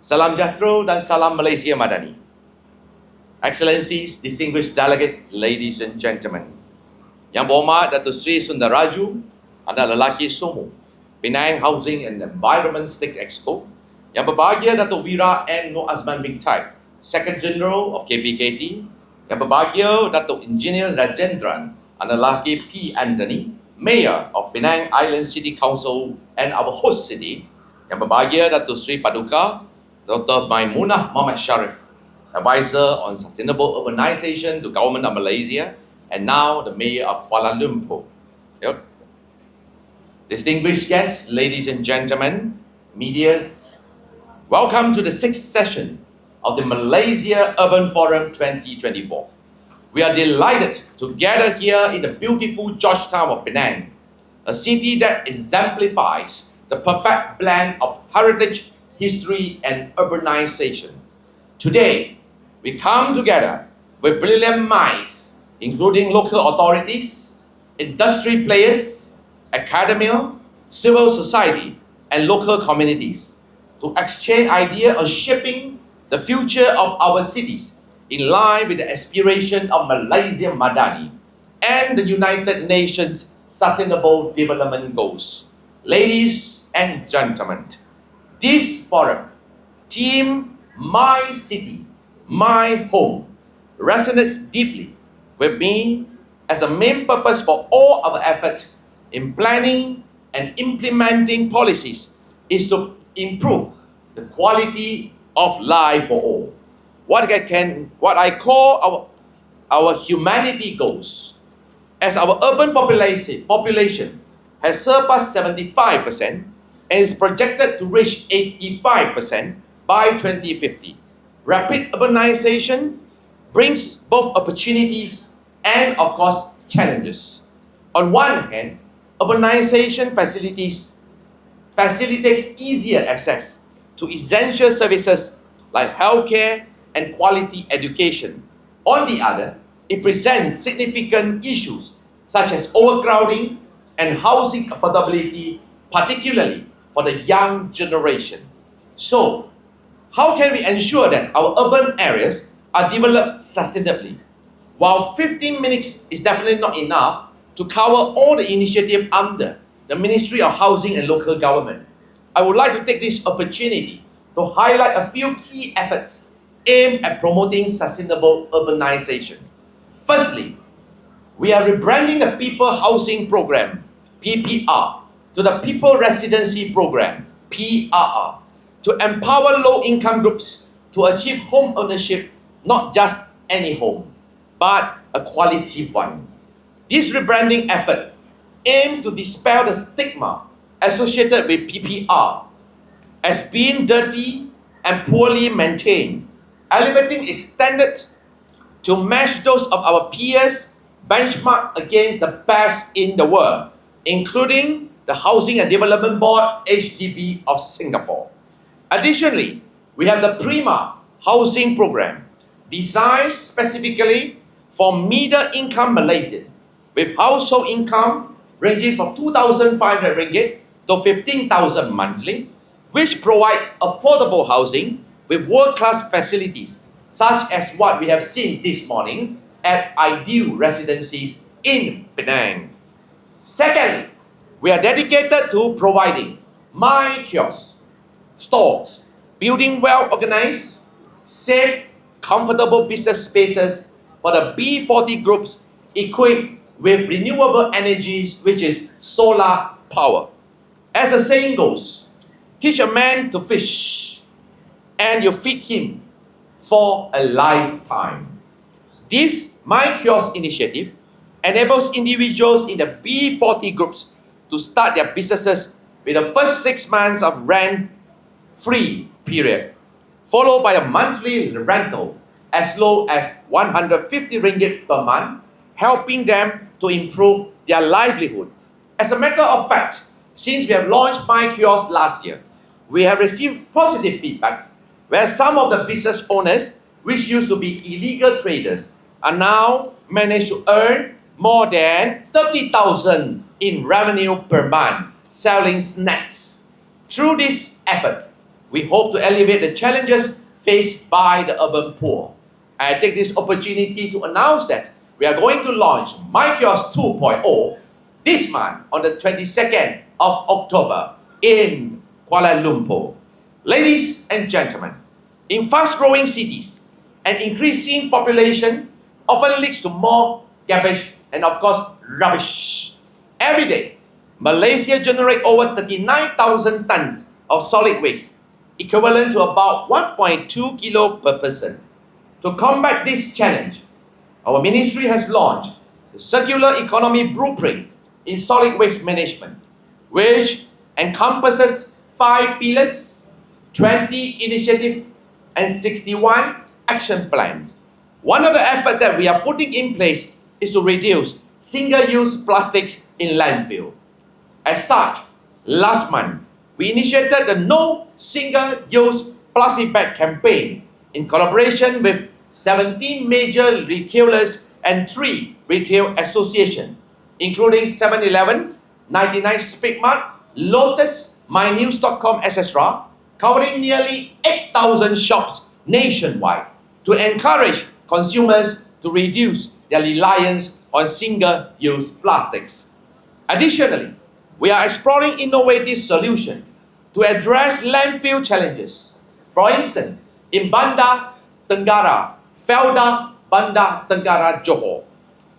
Salam Jatro dan Salam Malaysia Madani. Excellencies, distinguished delegates, ladies and gentlemen. Yang berhormat Datuk Sri Sundaraju, anak lelaki Sumu, Penang Housing and Environment State Expo. Yang berbahagia Datuk Wira M. Nur Azman bin Taib, Secretary General of KPKT. Yang berbahagia Datuk Engineer Rajendran, anak lelaki P. Anthony, Mayor of Penang Island City Council and our host city. Yang berbahagia Datuk Sri Paduka, Dr. Maimunah Muhammad Sharif, Advisor on Sustainable Urbanisation to Government of Malaysia, and now the Mayor of Kuala Lumpur. Yep. Distinguished guests, ladies and gentlemen, medias, welcome to the 6th session of the Malaysia Urban Forum 2024. We are delighted to gather here in the beautiful Georgetown of Penang, a city that exemplifies the perfect blend of heritage, history, and urbanization. Today, we come together with brilliant minds, including local authorities, industry players, academia, civil society, and local communities to exchange ideas on shaping the future of our cities in line with the aspiration of Malaysia Madani and the United Nations Sustainable Development Goals. Ladies and gentlemen, this forum, Team My City, My Home, resonates deeply with me as a main purpose for all our effort in planning and implementing policies is to improve the quality of life for all. What I call our humanity goals. As our urban population has surpassed 75% and is projected to reach 85% by 2050. Rapid urbanization brings both opportunities and, of course, challenges. On one hand, urbanization facilitates easier access to essential services like healthcare and quality education. On the other, it presents significant issues such as overcrowding and housing affordability, particularly for the young generation. So, how can we ensure that our urban areas are developed sustainably? While 15 minutes is definitely not enough to cover all the initiatives under the Ministry of Housing and Local Government, I would like to take this opportunity to highlight a few key efforts aimed at promoting sustainable urbanization. Firstly, we are rebranding the People Housing Programme, PPR, to the People Residency Programme, PRR, to empower low-income groups to achieve home ownership, not just any home, but a quality one. This rebranding effort aims to dispel the stigma associated with PPR as being dirty and poorly maintained, elevating its standard to match those of our peers benchmarked against the best in the world, including the Housing and Development Board, HDB of Singapore. Additionally, we have the Prima Housing Programme, designed specifically for middle-income Malaysians, with household income ranging from 2,500 ringgit to 15,000 monthly, which provide affordable housing with world-class facilities, such as what we have seen this morning at Ideal Residencies in Penang. Secondly, we are dedicated to providing My Kiosks, stores, building well-organized, safe, comfortable business spaces for the B40 groups equipped with renewable energies, which is solar power. As the saying goes, teach a man to fish, and you feed him for a lifetime. This My Kiosk initiative enables individuals in the B40 groups to start their businesses with the first 6 months of rent-free period, followed by a monthly rental as low as 150 ringgit per month, helping them to improve their livelihood. As a matter of fact, since we have launched My Kiosk last year, we have received positive feedbacks where some of the business owners, which used to be illegal traders, are now managed to earn more than 30,000 in revenue per month selling snacks. Through this effort, we hope to elevate the challenges faced by the urban poor. I take this opportunity to announce that we are going to launch My Kiosk 2.0 this month on the 22nd of October in Kuala Lumpur. Ladies and gentlemen, in fast-growing cities, an increasing population often leads to more garbage and of course rubbish. Every day, Malaysia generates over 39,000 tons of solid waste, equivalent to about 1.2 kilo per person. To combat this challenge, our ministry has launched the Circular Economy Blueprint in Solid Waste Management, which encompasses 5 pillars, 20 initiatives, and 61 action plans. One of the efforts that we are putting in place is to reduce single-use plastics in landfill. As such, last month, we initiated the No Single-Use Plastic Bag campaign in collaboration with 17 major retailers and 3 retail associations, including 7-Eleven, 99 Speedmart, Lotus, MyNews.com, etc., covering nearly 8,000 shops nationwide to encourage consumers to reduce their reliance on single-use plastics. Additionally, we are exploring innovative solutions to address landfill challenges. For instance, in Bandar Tenggara, Felda Bandar Tenggara, Johor,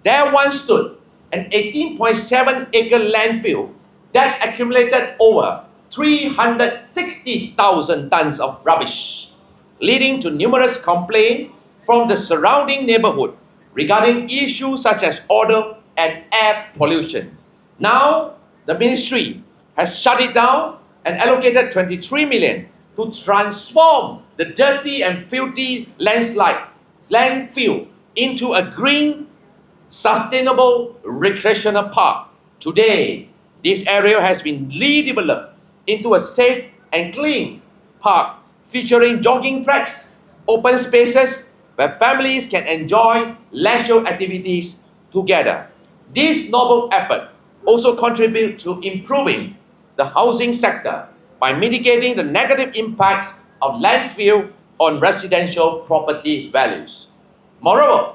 there once stood an 18.7-acre landfill that accumulated over 360,000 tons of rubbish, leading to numerous complaints from the surrounding neighborhood regarding issues such as odor and air pollution. Now, the ministry has shut it down and allocated 23 million to transform the dirty and filthy landfill into a green, sustainable recreational park. Today, this area has been redeveloped into a safe and clean park featuring jogging tracks, open spaces where families can enjoy leisure activities together. This noble effort also contributes to improving the housing sector by mitigating the negative impacts of landfill on residential property values. Moreover,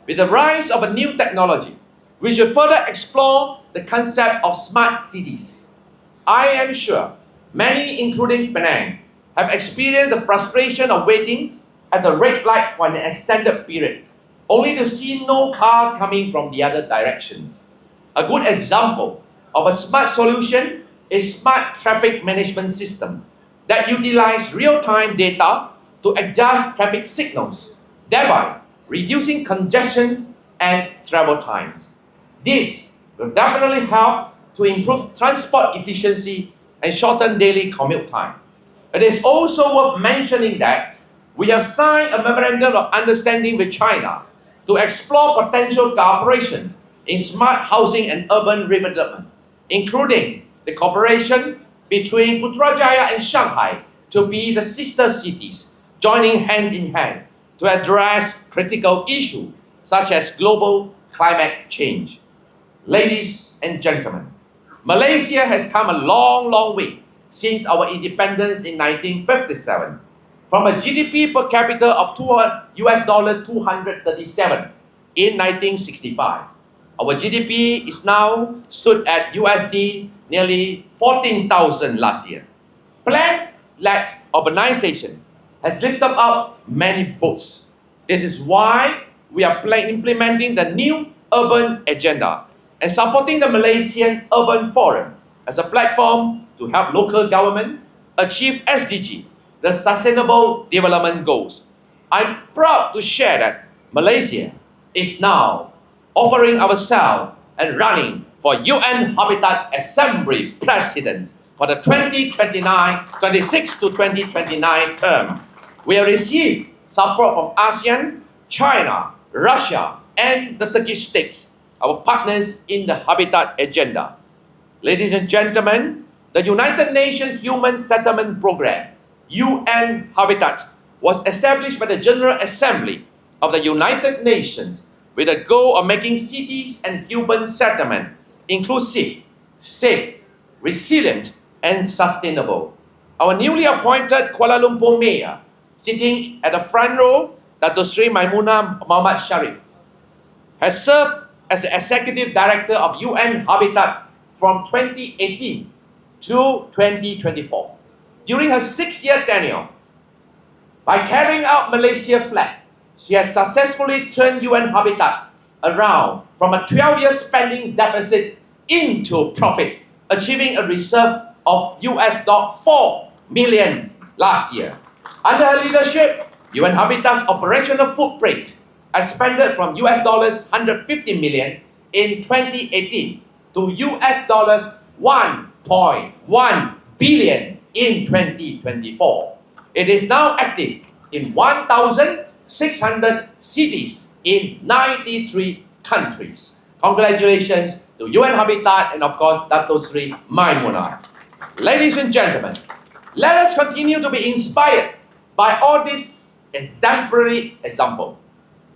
with the rise of a new technology, we should further explore the concept of smart cities. I am sure many, including Penang, have experienced the frustration of waiting at the red light for an extended period, only to see no cars coming from the other directions. A good example of a smart solution is smart traffic management system that utilize real-time data to adjust traffic signals, thereby reducing congestion and travel times. This will definitely help to improve transport efficiency and shorten daily commute time. It is also worth mentioning that we have signed a memorandum of understanding with China to explore potential cooperation in smart housing and urban redevelopment, including the cooperation between Putrajaya and Shanghai to be the sister cities, joining hands in hand to address critical issues such as global climate change. Ladies and gentlemen, Malaysia has come a long, long way since our independence in 1957. From a GDP per capita of $237 in 1965, our GDP is now stood at USD nearly 14,000 last year. Plan-led urbanization has lifted up many boats. This is why we are implementing the new urban agenda and supporting the Malaysian Urban Forum as a platform to help local government achieve SDG, the Sustainable Development Goals. I'm proud to share that Malaysia is now offering ourselves and running for UN Habitat Assembly Presidents for the 26 to 2029 term. We have received support from ASEAN, China, Russia, and the Turkish states, our partners in the Habitat Agenda. Ladies and gentlemen, the United Nations Human Settlement Programme, UN Habitat, was established by the General Assembly of the United Nations with the goal of making cities and human settlement inclusive, safe, resilient, and sustainable. Our newly appointed Kuala Lumpur Mayor, sitting at the front row, Dato Sri Maimuna Muhammad Sharif, has served as the Executive Director of UN Habitat from 2018 to 2024. During her 6-year tenure, by carrying out Malaysia flag, she has successfully turned UN Habitat around from a 12-year spending deficit into profit, achieving a reserve of $4 million last year. Under her leadership, UN Habitat's operational footprint expanded from $150 million in 2018 to $1.1 billion in 2024. It is now active in 1,600 cities in 93 countries. Congratulations to UN Habitat and of course Dato Sri Maimuna. Ladies and gentlemen, let us continue to be inspired by all this exemplary example.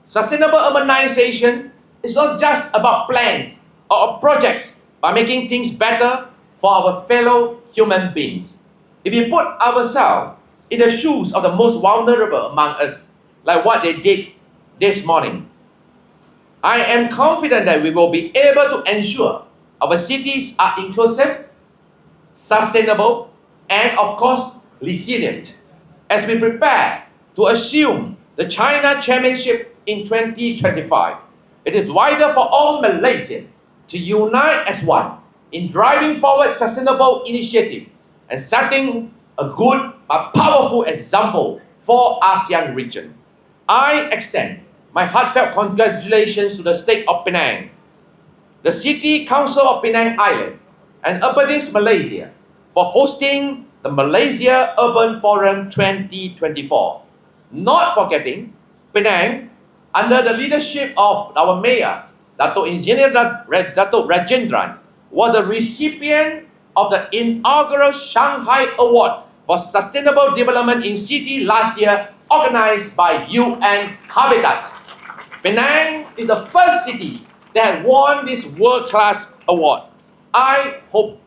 Sustainable urbanization is not just about plans or projects, but making things better for our fellow human beings. If we put ourselves in the shoes of the most vulnerable among us, like what they did this morning, I am confident that we will be able to ensure our cities are inclusive, sustainable, and of course, resilient. As we prepare to assume the China Chairmanship in 2025, it is vital for all Malaysians to unite as one in driving forward sustainable initiative and setting a good but powerful example for ASEAN region. I extend my heartfelt congratulations to the state of Penang, the City Council of Penang Island, and Urbanisation Malaysia for hosting the Malaysia Urban Forum 2024. Not forgetting, Penang, under the leadership of our Mayor, Dato Engineer Dato Rajendran, was a recipient of the inaugural Shanghai Award for Sustainable Development in City last year, organized by UN Habitat. Penang is the first city that had won this world-class award. I hope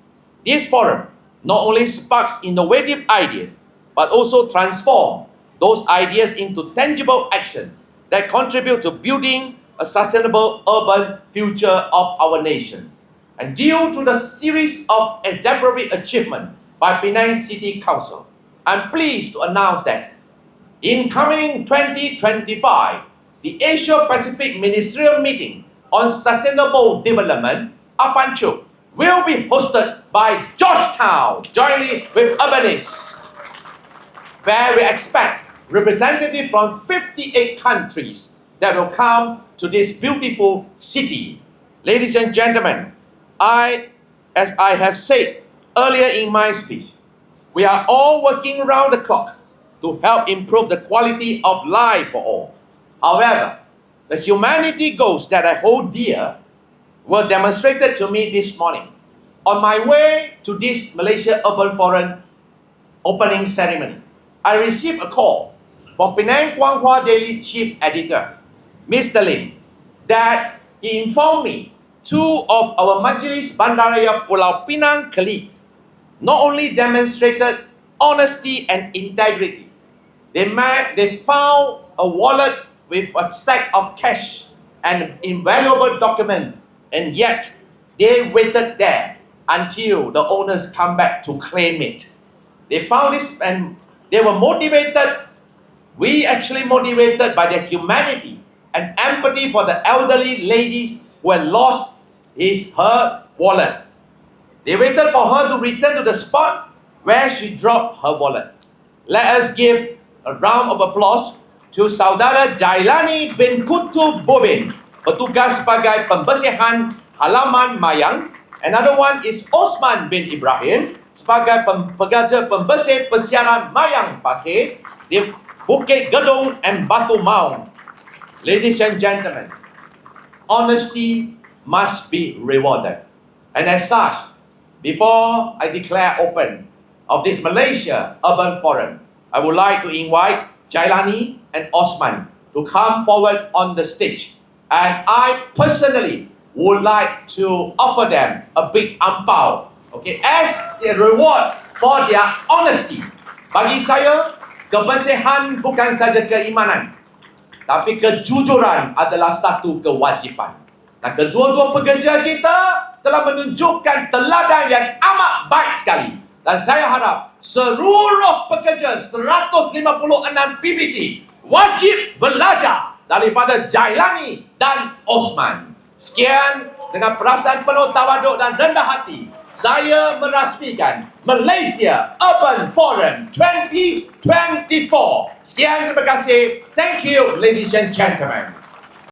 this forum not only sparks innovative ideas, but also transform those ideas into tangible action that contribute to building a sustainable urban future of our nation. And due to the series of exemplary achievements by Penang City Council, I'm pleased to announce that in coming 2025, the Asia-Pacific Ministerial Meeting on Sustainable Development, APANCHUK, will be hosted by Georgetown, jointly with Urbanis, where we expect representatives from 58 countries that will come to this beautiful city. Ladies and gentlemen, as I have said earlier in my speech, we are all working around the clock to help improve the quality of life for all. However, the humanity goals that I hold dear were demonstrated to me this morning on my way to this Malaysia Urban Forum opening ceremony. I received a call from Penang Quang Hua Daily Chief Editor, Mr. Lim, that he informed me 2 of our Majlis Bandaraya Pulau Pinang colleagues not only demonstrated honesty and integrity, they found a wallet with a stack of cash and invaluable documents, and yet they waited there until the owners come back to claim it. They found this and they were motivated. We actually motivated by their humanity and empathy for the elderly ladies who had lost her wallet. They waited for her to return to the spot where she dropped her wallet. Let us give a round of applause to Saudara Jailani bin Kutu Bobin, petugas sebagai pembersihan halaman Mayang. Another one is Osman bin Ibrahim sebagai pekerja pembersih persiaran Mayang Pasir di Bukit Gedung and Batu Maung. Ladies and gentlemen, honesty must be rewarded. And as such, before I declare open of this Malaysia Urban Forum, I would like to invite Jailani and Osman to come forward on the stage. And I personally would like to offer them a big ampao, okay, as their reward for their honesty. Bagi saya, kebersihan bukan saja keimanan, tapi kejujuran adalah satu kewajipan. Dan kedua-dua pekerja kita telah menunjukkan teladan yang amat baik sekali. Dan saya harap seluruh pekerja 156 PPT wajib belajar daripada Jailani dan Osman. Sekian, dengan perasaan penuh tawaduk dan rendah hati, saya merasmikan Malaysia Urban Forum 2024. Sekian, terima kasih. Thank you, ladies and gentlemen.